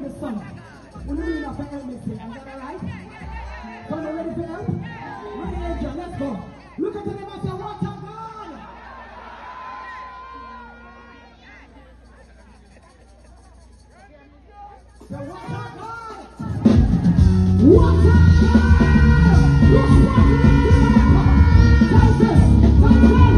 this summer. We're doing up for Elvis. Is that alright? So you ready for help? Ready, Angel, let's go. Look at them and say, what a God! So what a God! What a God! Look what you did! Take this! Take this!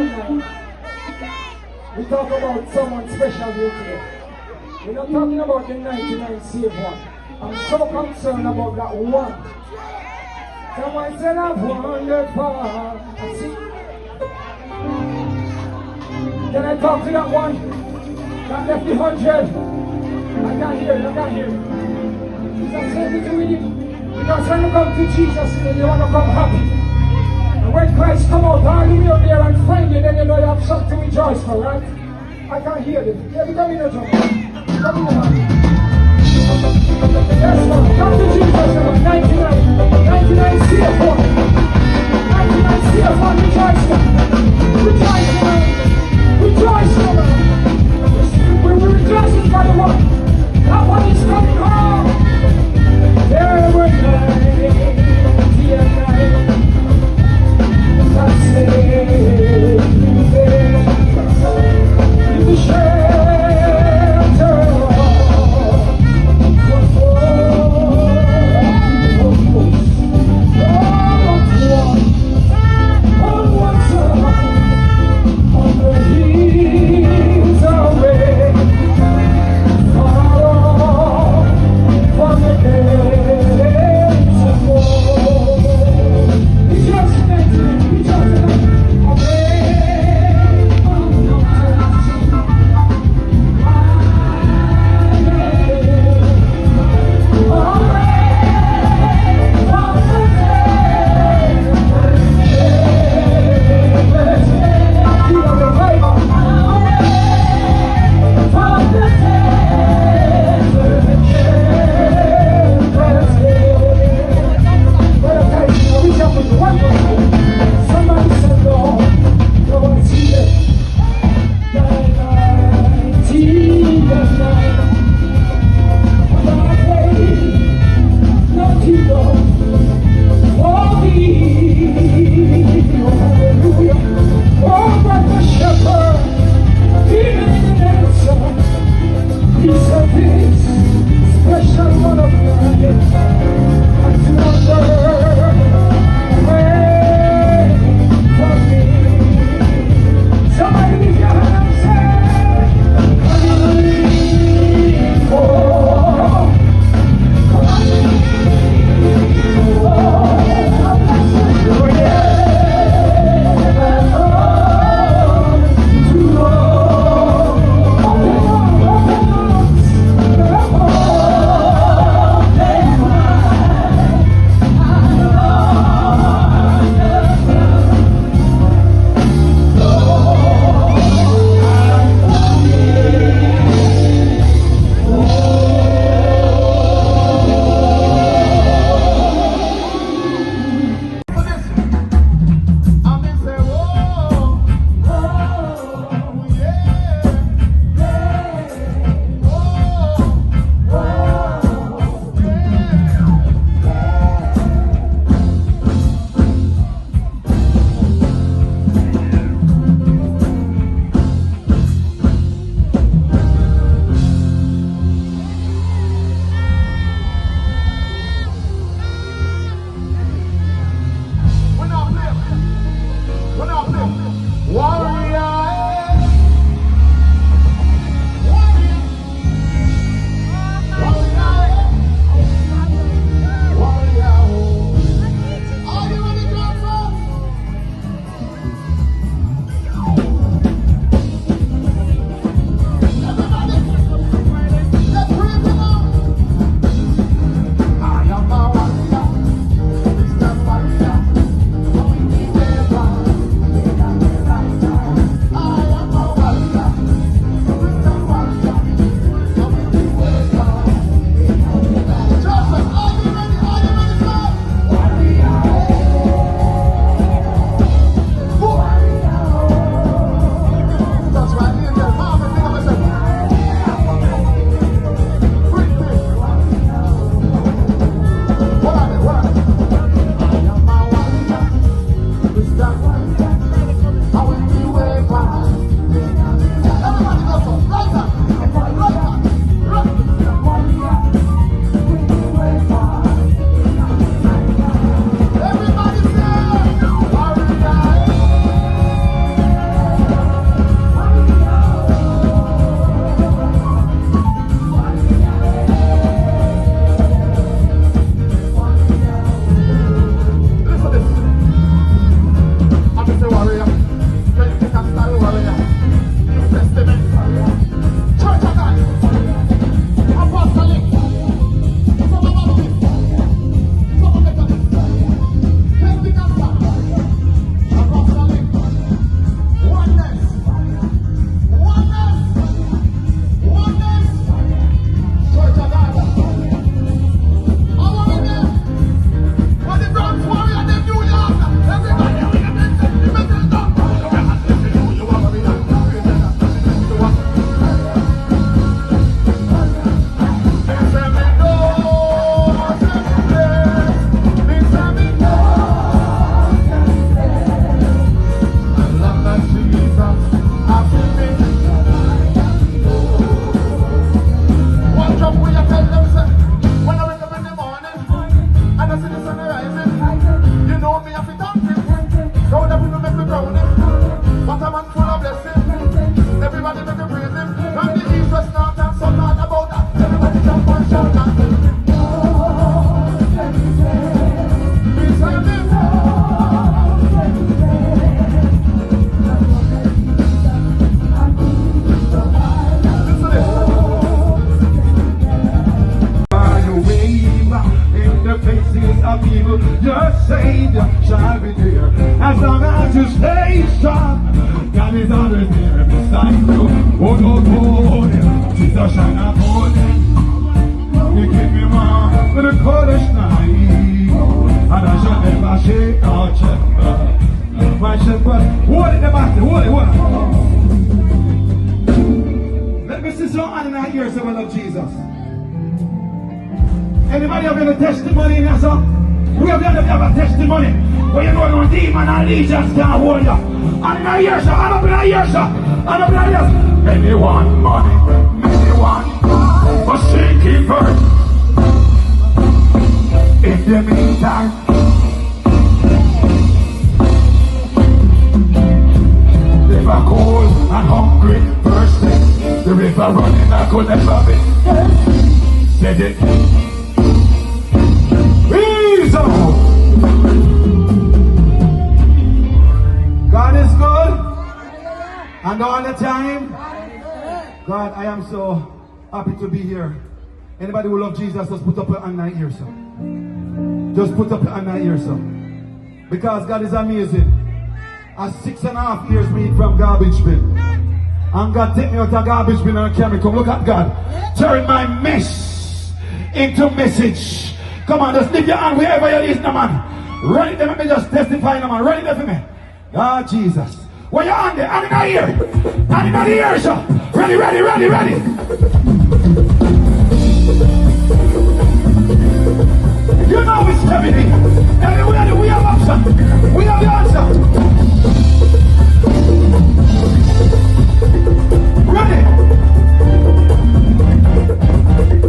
tonight, we talk about someone special here today. We're not talking about the 99 saved one. I'm so concerned about that one. Someone said I've wandered far. I see. Can I talk to that one? That left the 100. I can't hear it. Jesus said it with you. Because when you come to Jesus, you want to come happy. And when Christ come out all the way up there and find you, then you know you have something to rejoice for, right? I can't hear it. Yeah, come in the drum. Come in the man. Yes, man. Come to Jesus, man. 99. 99 CF1. 99 CF1. Rejoice, man. Rejoice, man. Rejoice, man. We're rejoicing for the one. That one is coming home. There were night, dear night. I say, you shelter. is always there beside you. Oh, oh, oh, Jesus shine a golden. You keep me warm with the coldest night, and I shall never shake our shepherd. My shepherd, hold it the battle, hold it. Let me see some hand in our ears about of Jesus. Anybody have any testimony in here, sir? We have a testimony where you know no demon and legions can't hold you. And in our ears, sir, and up in our ears, sir, and up in our ears. Many want money, many want but seeking first. In the meantime, river cold and hungry, thirsty. The river running, I could never be. Said it. God is good, and all the time. God, I am so happy to be here. Anybody who love Jesus, just put up your hand here, sir. Just put up your hand here, sir. Because God is amazing. At 6.5 years me from garbage bin, and God take me out of garbage bin and carry me. Come look at God. Turn my mess into message. Come on, just lift your hand wherever you is, no man. Run it there, let me just testify, no man. Run it there for me. God, Jesus. Where you on there? Hand in my ear. Hand in my ear, sir. Ready, ready, ready, ready. You know it's Kevin Heath. Everywhere we have answer. We have the answer. Ready.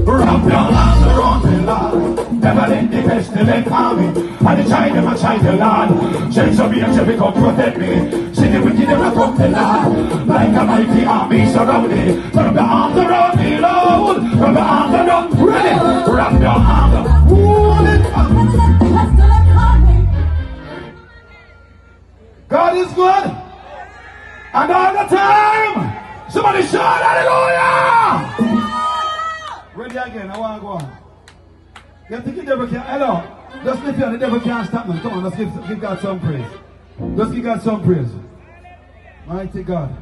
Wrap your arms around me, Lord. Never let the pestilence harm me. And the child them a child the Lord. Change of me and Jericho protect me. See the wicked them a come the Lord. Like a mighty army surround me. Wrap your arms around me, Lord. Wrap your arms around me. Ready. Wrap your arms around me. God is good. And all the time. Somebody shout hallelujah. Ready again, I want to go on. You think the devil can't, hello, just lift your, the devil can't stop me. Come on, let's give God some praise. Let's give God some praise. Mighty God.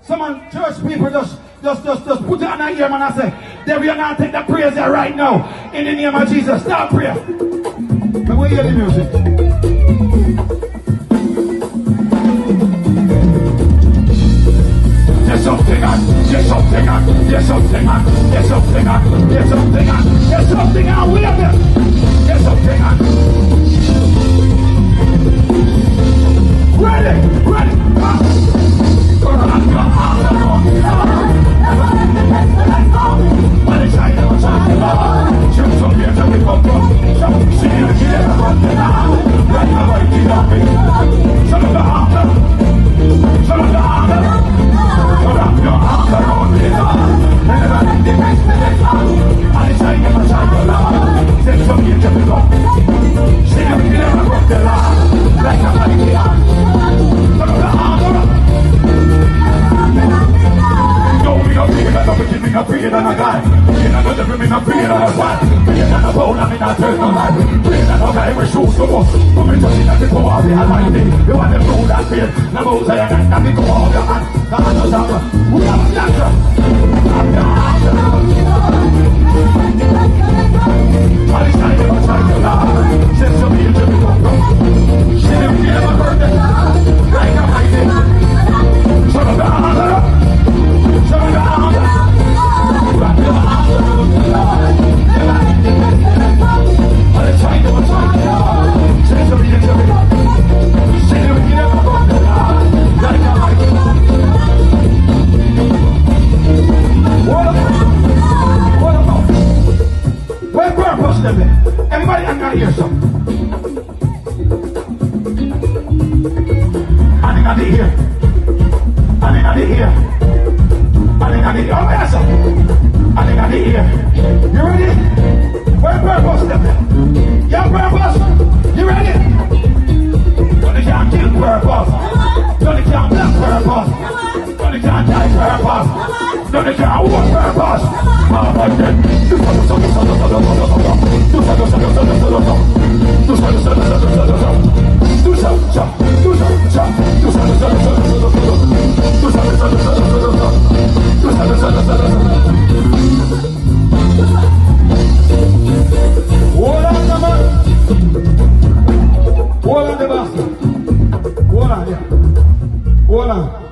Some church people just put it on that ear, man, I say, devil, you're not take the praise there right now. In the name of Jesus, start prayer. Let me hear the music. There's something on, there's something on, there's something on, there's something on, there's something on, there's something on, we have there. There's something on. Ready, ready, everybody, I'm gonna hear something. I think I did hear. I think I did hear. I think I did hear. Oh, yes, sir. I think I did hear. You ready? Where purpose them? Your purpose? You ready? Nobody can't kill purpose. Nobody can't block purpose. Nobody can't die purpose. Nobody can't walk purpose. Do hold on.